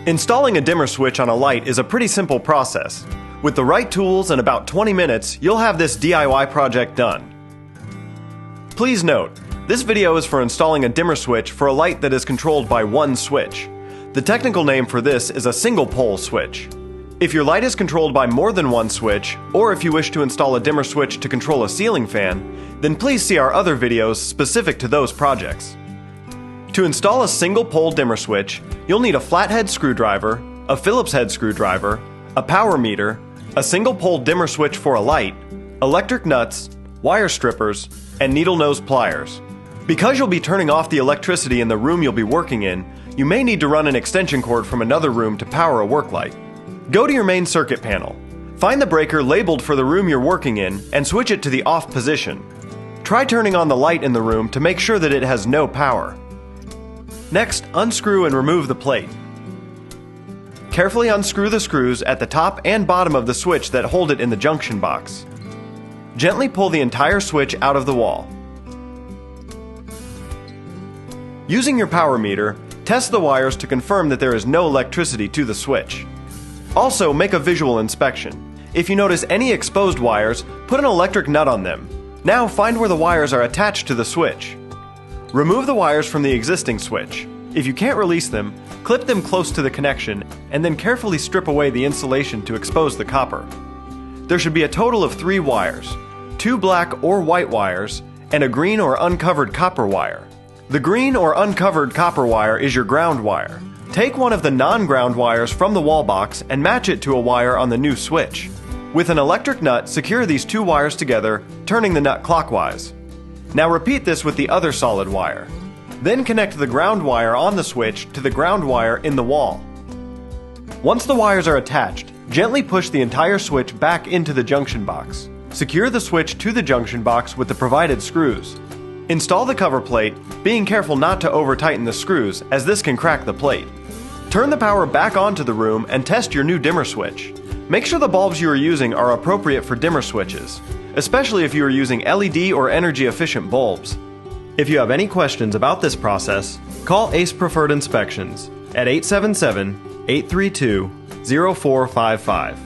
Installing a dimmer switch on a light is a pretty simple process. With the right tools and about 20 minutes, you'll have this DIY project done. Please note, this video is for installing a dimmer switch for a light that is controlled by one switch. The technical name for this is a single pole switch. If your light is controlled by more than one switch, or if you wish to install a dimmer switch to control a ceiling fan, then please see our other videos specific to those projects. To install a single pole dimmer switch, you'll need a flathead screwdriver, a Phillips head screwdriver, a power meter, a single pole dimmer switch for a light, electric nuts, wire strippers, and needle nose pliers. Because you'll be turning off the electricity in the room you'll be working in, you may need to run an extension cord from another room to power a work light. Go to your main circuit panel. Find the breaker labeled for the room you're working in and switch it to the off position. Try turning on the light in the room to make sure that it has no power. Next, unscrew and remove the plate. Carefully unscrew the screws at the top and bottom of the switch that hold it in the junction box. Gently pull the entire switch out of the wall. Using your power meter, test the wires to confirm that there is no electricity to the switch. Also, make a visual inspection. If you notice any exposed wires, put an electric nut on them. Now find where the wires are attached to the switch. Remove the wires from the existing switch. If you can't release them, clip them close to the connection and then carefully strip away the insulation to expose the copper. There should be a total of 3 wires, 2 black or white wires, and a green or uncovered copper wire. The green or uncovered copper wire is your ground wire. Take one of the non-ground wires from the wall box and match it to a wire on the new switch. With an electric nut, secure these 2 wires together, turning the nut clockwise. Now repeat this with the other solid wire. Then connect the ground wire on the switch to the ground wire in the wall. Once the wires are attached, gently push the entire switch back into the junction box. Secure the switch to the junction box with the provided screws. Install the cover plate, being careful not to over-tighten the screws, as this can crack the plate. Turn the power back onto the room and test your new dimmer switch. Make sure the bulbs you are using are appropriate for dimmer switches, especially if you are using LED or energy-efficient bulbs. If you have any questions about this process, call ACE Preferred Inspections at 877-832-0455.